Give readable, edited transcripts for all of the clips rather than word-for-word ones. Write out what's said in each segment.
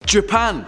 Japan.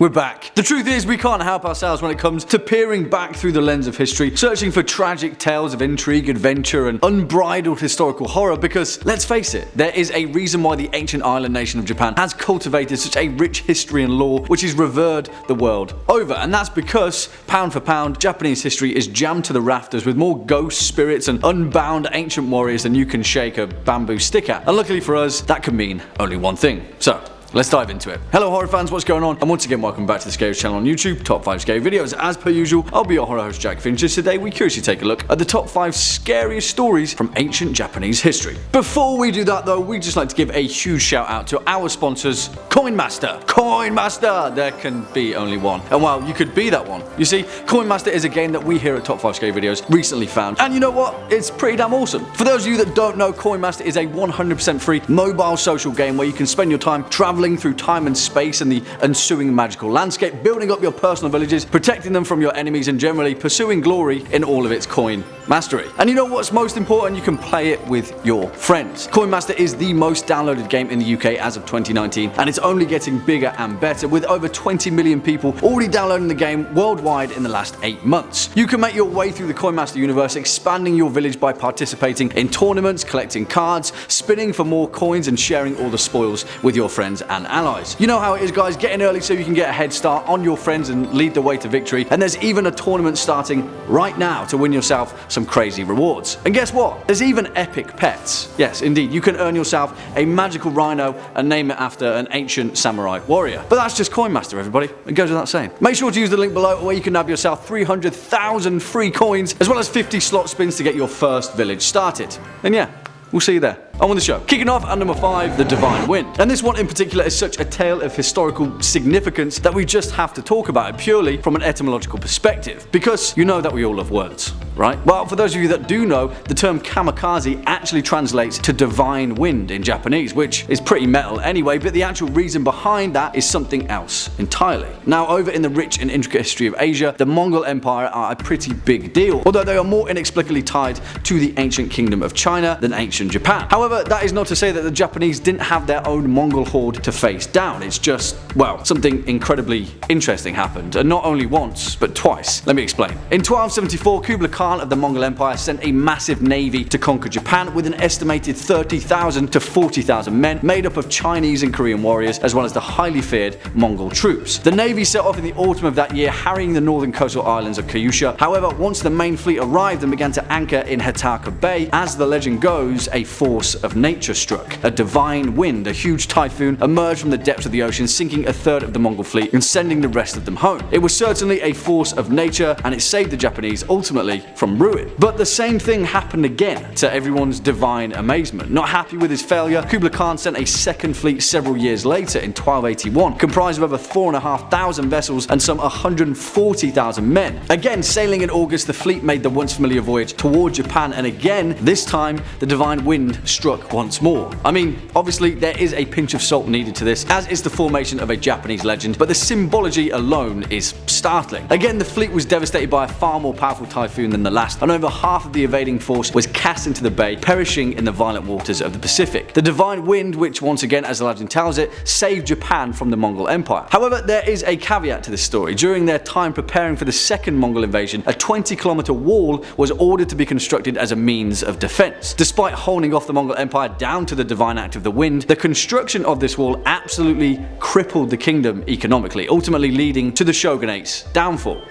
We're back. The truth is, we can't help ourselves when it comes to peering back through the lens of history, searching for tragic tales of intrigue, adventure, and unbridled historical horror because, let's face it, there is a reason why the ancient island nation of Japan has cultivated such a rich history and lore which is revered the world over. And that's because, pound for pound, Japanese history is jammed to the rafters with more ghost spirits and unbound ancient warriors than you can shake a bamboo stick at. And luckily for us, that can mean only one thing. So, let's dive into it. Hello horror fans, what's going on? And once again, welcome back to the Scariest channel on YouTube, top 5 scary videos. As per usual, I'll be your horror host Jack Finch. Today we curiously take a look at the top 5 scariest stories from ancient Japanese history. Before we do that though, we'd just like to give a huge shout out to our sponsors, Coinmaster. Coinmaster! There can be only one. And well, you could be that one. You see, Coinmaster is a game that we here at Top 5 Scary Videos recently found. And you know what? It's pretty damn awesome. For those of you that don't know, Coinmaster is a 100% free mobile social game where you can spend your time traveling through time and space and the ensuing magical landscape, building up your personal villages, protecting them from your enemies, and generally pursuing glory in all of its coin mastery. And you know what's most important? You can play it with your friends. Coinmaster is the most downloaded game in the UK as of 2019, and it's only getting bigger and better, with over 20 million people already downloading the game worldwide in the last 8 months. You can make your way through the Coinmaster universe, expanding your village by participating in tournaments, collecting cards, spinning for more coins, and sharing all the spoils with your friends and allies. You know how it is, guys. Get in early so you can get a head start on your friends and lead the way to victory. And there's even a tournament starting right now to win yourself some crazy rewards. And guess what? There's even epic pets. Yes, indeed. You can earn yourself a magical rhino and name it after an ancient samurai warrior. But that's just Coinmaster, everybody. It goes without saying. Make sure to use the link below where you can nab yourself 300,000 free coins as well as 50 slot spins to get your first village started. And yeah, we'll see you there. On with the show. Kicking off at number 5, the Divine Wind. And this one in particular is such a tale of historical significance that we just have to talk about it purely from an etymological perspective. Because you know that we all love words, right? Well, for those of you that do know, the term kamikaze actually translates to divine wind in Japanese, which is pretty metal anyway, but the actual reason behind that is something else entirely. Now, over in the rich and intricate history of Asia, the Mongol Empire are a pretty big deal, although they are more inexplicably tied to the ancient kingdom of China than ancient Japan. However, that is not to say that the Japanese didn't have their own Mongol horde to face down. It's just, well, something incredibly interesting happened, and not only once, but twice. Let me explain. In 1274, Kublai Khan of the Mongol Empire sent a massive navy to conquer Japan with an estimated 30,000 to 40,000 men made up of Chinese and Korean warriors, as well as the highly feared Mongol troops. The navy set off in the autumn of that year, harrying the northern coastal islands of Kyushu. However, once the main fleet arrived and began to anchor in Hataka Bay, as the legend goes, a force of nature struck. A divine wind, a huge typhoon, emerged from the depths of the ocean, sinking a third of the Mongol fleet and sending the rest of them home. It was certainly a force of nature, and it saved the Japanese ultimately from ruin. But the same thing happened again, to everyone's divine amazement. Not happy with his failure, Kublai Khan sent a second fleet several years later in 1281, comprised of over 4,500 vessels and some 140,000 men. Again, sailing in August, the fleet made the once familiar voyage toward Japan, and again, this time, the divine wind struck once more. I mean, obviously there is a pinch of salt needed to this, as is the formation of a Japanese legend, but the symbology alone is startling. Again, the fleet was devastated by a far more powerful typhoon than the last, and over half of the evading force was cast into the bay, perishing in the violent waters of the Pacific. The divine wind, which once again, as the legend tells it, saved Japan from the Mongol Empire. However, there is a caveat to this story. During their time preparing for the second Mongol invasion, a 20-kilometer wall was ordered to be constructed as a means of defense. Despite holding off the Mongol Empire down to the divine act of the wind, the construction of this wall absolutely crippled the kingdom economically, ultimately leading to the shogunate's downfall.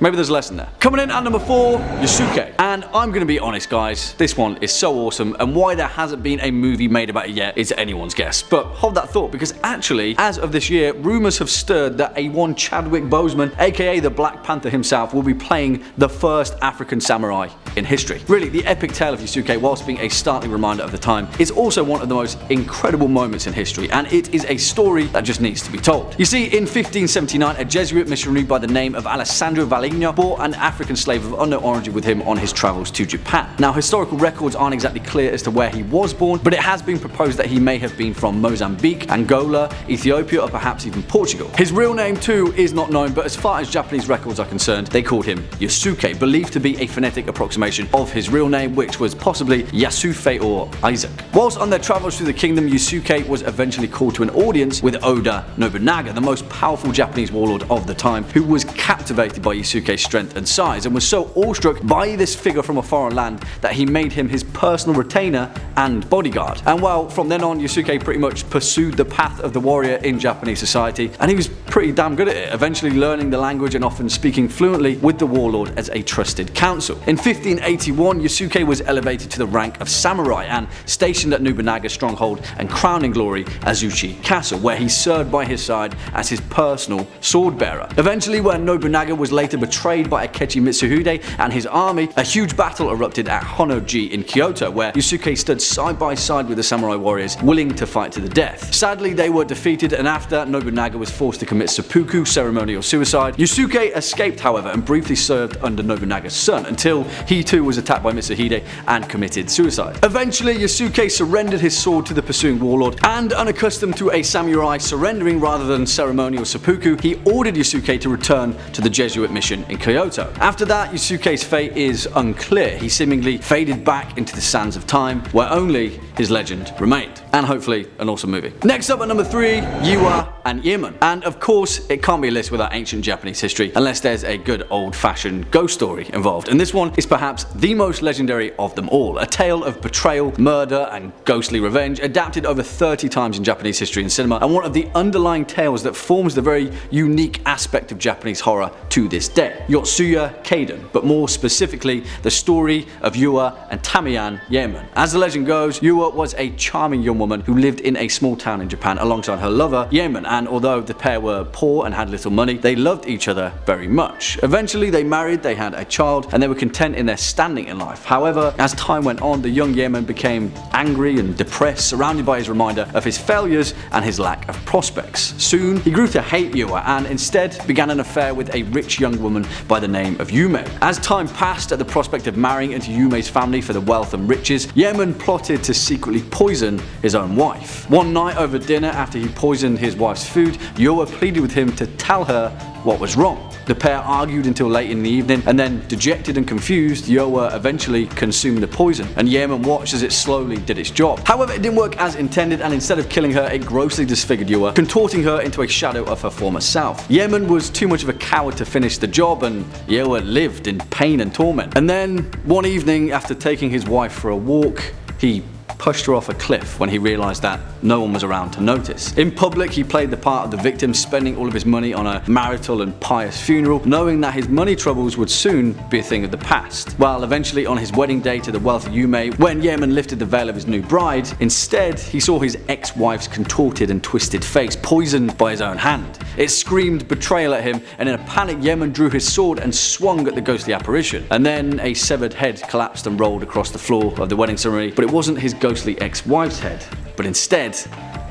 Maybe there's a lesson there. Coming in at number 4, Yasuke. And I'm gonna be honest, guys, this one is so awesome, and why there hasn't been a movie made about it yet is anyone's guess. But hold that thought, because actually, as of this year, rumors have stirred that a one Chadwick Boseman, aka the Black Panther himself, will be playing the first African samurai in history. Really, the epic tale of Yasuke, whilst being a startling reminder of the time, is also one of the most incredible moments in history, and it is a story that just needs to be told. You see, in 1579, a Jesuit missionary by the name of Alessandro Valigno brought an African slave of unknown origin with him on his travels to Japan. Now, historical records aren't exactly clear as to where he was born, but it has been proposed that he may have been from Mozambique, Angola, Ethiopia, or perhaps even Portugal. His real name too is not known, but as far as Japanese records are concerned, they called him Yasuke, believed to be a phonetic approximation of his real name, which was possibly Yasufe or Isaac. Whilst on their travels through the kingdom, Yusuke was eventually called to an audience with Oda Nobunaga, the most powerful Japanese warlord of the time, who was captivated by Yusuke's strength and size and was so awestruck by this figure from a foreign land that he made him his personal retainer and bodyguard. And well, from then on, Yusuke pretty much pursued the path of the warrior in Japanese society, and he was pretty damn good at it, eventually learning the language and often speaking fluently with the warlord as a trusted counsel. In 1581, Yusuke was elevated to the rank of samurai and stationed at Nobunaga's stronghold and crowning glory, Azuchi Castle, where he served by his side as his personal sword bearer. Eventually, when Nobunaga was later betrayed by Akechi Mitsuhide and his army, a huge battle erupted at Honnoji in Kyoto, where Yusuke stood side by side with the samurai warriors, willing to fight to the death. Sadly, they were defeated, and after, Nobunaga was forced to commit seppuku, ceremonial suicide. Yusuke escaped, however, and briefly served under Nobunaga's son until he too was attacked by Mitsuhide and committed suicide. Eventually, Yusuke surrendered his sword to the pursuing warlord, and unaccustomed to a samurai surrendering rather than ceremonial seppuku, he ordered Yusuke to return to the Jesuit mission in Kyoto. After that, Yusuke's fate is unclear. He seemingly faded back into the sands of time, where only his legend remained. And hopefully an awesome movie. Next up at number 3, Yua and Yemen. And of course, it can't be a list without ancient Japanese history unless there's a good old-fashioned ghost story involved. And this one is perhaps the most legendary of them all. A tale of betrayal, murder, and ghostly revenge, adapted over 30 times in Japanese history and cinema, and one of the underlying tales that forms the very unique aspect of Japanese horror to this day. Yotsuya Kaiden, but more specifically, the story of Yua and Tamiyan Yemen. As the legend goes, Yua was a charming young woman who lived in a small town in Japan alongside her lover, Yemen, and although the pair were poor and had little money, they loved each other very much. Eventually they married, they had a child, and they were content in their standing in life. However, as time went on, the young Yemen became angry and depressed, surrounded by his reminder of his failures and his lack of prospects. Soon, he grew to hate Yua and instead began an affair with a rich young woman by the name of Yume. As time passed, at the prospect of marrying into Yume's family for the wealth and riches, Yemen plotted to secretly poison his own wife. One night over dinner, after he poisoned his wife's food, Yua pleaded with him to tell her what was wrong. The pair argued until late in the evening, and then, dejected and confused, Yua eventually consumed the poison, and Yemen watched as it slowly did its job. However, it didn't work as intended, and instead of killing her, it grossly disfigured Yua, contorting her into a shadow of her former self. Yemen was too much of a coward to finish the job, and Yua lived in pain and torment. And then, one evening, after taking his wife for a walk, he pushed her off a cliff when he realized that no one was around to notice. In public, he played the part of the victim, spending all of his money on a marital and pious funeral, knowing that his money troubles would soon be a thing of the past. While eventually on his wedding day to the wealthy Yume, when Yemen lifted the veil of his new bride, instead he saw his ex-wife's contorted and twisted face poisoned by his own hand. It screamed betrayal at him, and in a panic Yemen drew his sword and swung at the ghostly apparition. And then a severed head collapsed and rolled across the floor of the wedding ceremony, but it wasn't his ghostly ex-wife's head, but instead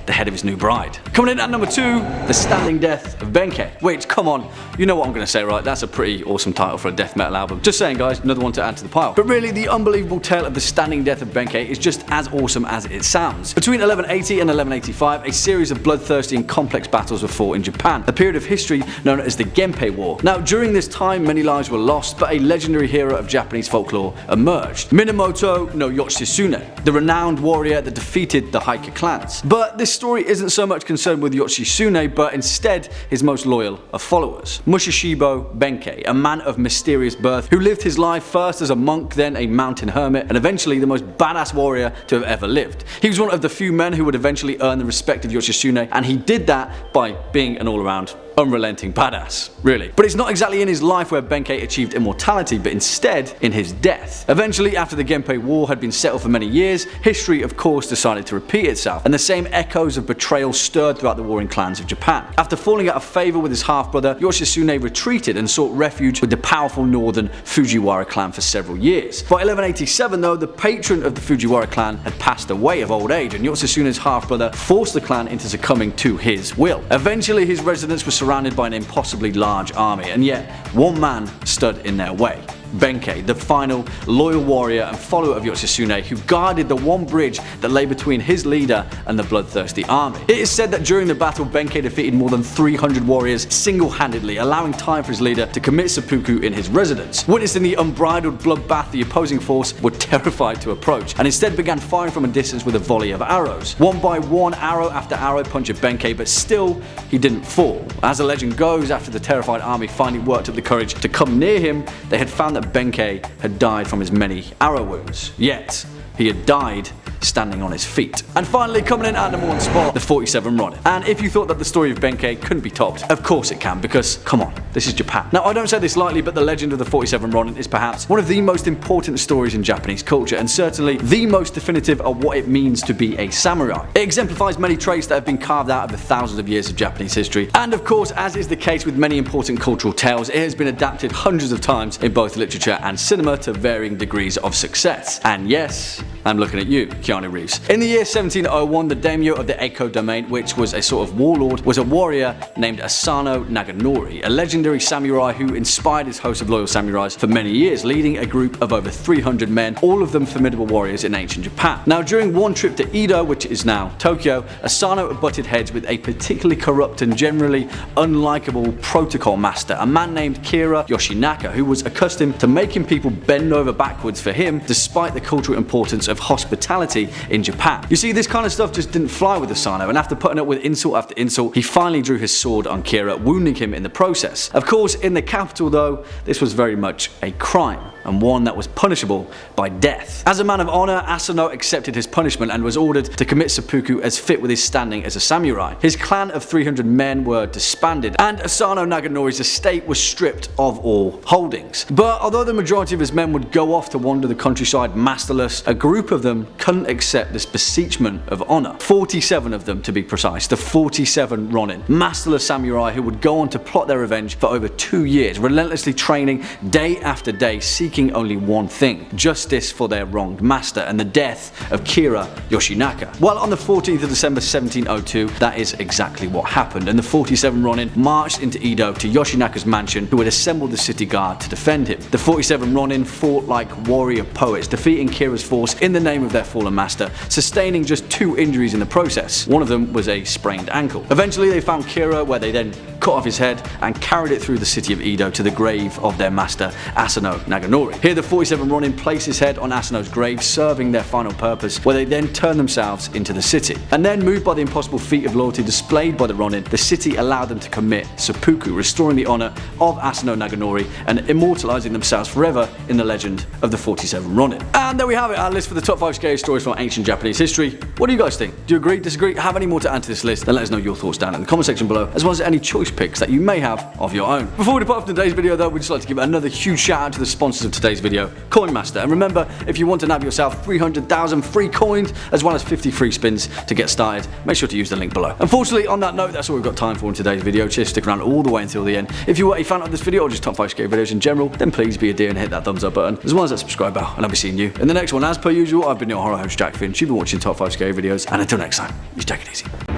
the head of his new bride. Coming in at number 2, The Standing Death of Benkei. Wait, come on, you know what I'm going to say, right? That's a pretty awesome title for a death metal album. Just saying, guys, another one to add to the pile. But really, the unbelievable tale of the standing death of Benkei is just as awesome as it sounds. Between 1180 and 1185, a series of bloodthirsty and complex battles were fought in Japan, a period of history known as the Genpei War. Now, during this time, many lives were lost, but a legendary hero of Japanese folklore emerged. Minamoto no Yoshitsune, the renowned warrior that defeated the Heike clans. But this story isn't so much concerned with Yoshitsune, but instead his most loyal of followers. Mushishibo Benkei, a man of mysterious birth who lived his life first as a monk, then a mountain hermit, and eventually the most badass warrior to have ever lived. He was one of the few men who would eventually earn the respect of Yoshitsune, and he did that by being an all-around unrelenting badass, really. But it's not exactly in his life where Benkei achieved immortality, but instead in his death. Eventually, after the Genpei War had been settled for many years, history of course decided to repeat itself, and the same echoes of betrayal stirred throughout the warring clans of Japan. After falling out of favour with his half-brother, Yoshitsune retreated and sought refuge with the powerful northern Fujiwara clan for several years. By 1187 though, the patron of the Fujiwara clan had passed away of old age, and Yoshitsune's half-brother forced the clan into succumbing to his will. Eventually his residence was surrounded by an impossibly large army, and yet one man stood in their way: Benkei, the final loyal warrior and follower of Yoshitsune who guarded the one bridge that lay between his leader and the bloodthirsty army. It is said that during the battle, Benkei defeated more than 300 warriors single-handedly, allowing time for his leader to commit seppuku in his residence. Witnessing the unbridled bloodbath, the opposing force were terrified to approach, and instead began firing from a distance with a volley of arrows. One by one, arrow after arrow punctured Benkei, but still he didn't fall. As the legend goes, after the terrified army finally worked up the courage to come near him, they had found that Benkei had died from his many arrow wounds. Yet, he had died standing on his feet. And finally, coming in at number 1 spot, the 47 Ronin. And if you thought that the story of Benkei couldn't be topped, of course it can, because come on, this is Japan. Now, I don't say this lightly, but the legend of the 47 Ronin is perhaps one of the most important stories in Japanese culture, and certainly the most definitive of what it means to be a samurai. It exemplifies many traits that have been carved out of the thousands of years of Japanese history, and of course, as is the case with many important cultural tales, it has been adapted hundreds of times in both literature and cinema to varying degrees of success. And yes, I'm looking at you, Keanu Reeves. In the year 1701, the daimyo of the Eiko domain, which was a sort of warlord, was a warrior named Asano Naganori, a legendary samurai who inspired his host of loyal samurais for many years, leading a group of over 300 men, all of them formidable warriors in ancient Japan. Now, during one trip to Edo, which is now Tokyo, Asano butted heads with a particularly corrupt and generally unlikable protocol master, a man named Kira Yoshinaka, who was accustomed to making people bend over backwards for him, despite the cultural importance of hospitality in Japan. You see, this kind of stuff just didn't fly with Asano, and after putting up with insult after insult, he finally drew his sword on Kira, wounding him in the process. Of course, in the capital though, this was very much a crime, and one that was punishable by death. As a man of honor, Asano accepted his punishment and was ordered to commit seppuku as fit with his standing as a samurai. His clan of 300 men were disbanded, and Asano Naganori's estate was stripped of all holdings. But although the majority of his men would go off to wander the countryside masterless, a group of them couldn't accept this beseechment of honor. 47 of them, to be precise, the 47 Ronin, masterless samurai who would go on to plot their revenge for over 2 years, relentlessly training day after day, seeking only one thing: justice for their wronged master and the death of Kira Yoshinaka. Well, on the 14th of December 1702, that is exactly what happened, and the 47 Ronin marched into Edo to Yoshinaka's mansion, who had assembled the city guard to defend him. The 47 Ronin fought like warrior poets, defeating Kira's force in the name of their fallen master, sustaining just 2 injuries in the process. One of them was a sprained ankle. Eventually they found Kira, where they then cut off his head and carried it through the city of Edo to the grave of their master, Asano Naganori. Here the 47 Ronin placed his head on Asano's grave, serving their final purpose, where they then turned themselves into the city. And then, moved by the impossible feat of loyalty displayed by the Ronin, the city allowed them to commit seppuku, restoring the honor of Asano Naganori and immortalizing themselves forever in the legend of the 47 Ronin. And there we have it, our list for the top 5 scariest stories from ancient Japanese history. What do you guys think? Do you agree, disagree, have any more to add to this list? Then let us know your thoughts down in the comment section below, as well as any choice picks that you may have of your own. Before we depart from today's video though, we'd just like to give another huge shout out to the sponsors of today's video, Coinmaster. And remember, if you want to nab yourself 300,000 free coins, as well as 50 free spins to get started, make sure to use the link below. Unfortunately, on that note, that's all we've got time for in today's video. Cheers, stick around all the way until the end. If you were a fan of this video, or just top 5 scary videos in general, then please be a dear and hit that thumbs up button, as well as that subscribe bell, and I'll be seeing you in the next one. As per usual, I've been your horror host Jack Finch. You've been watching top 5 scary videos, and until next time, just take it easy.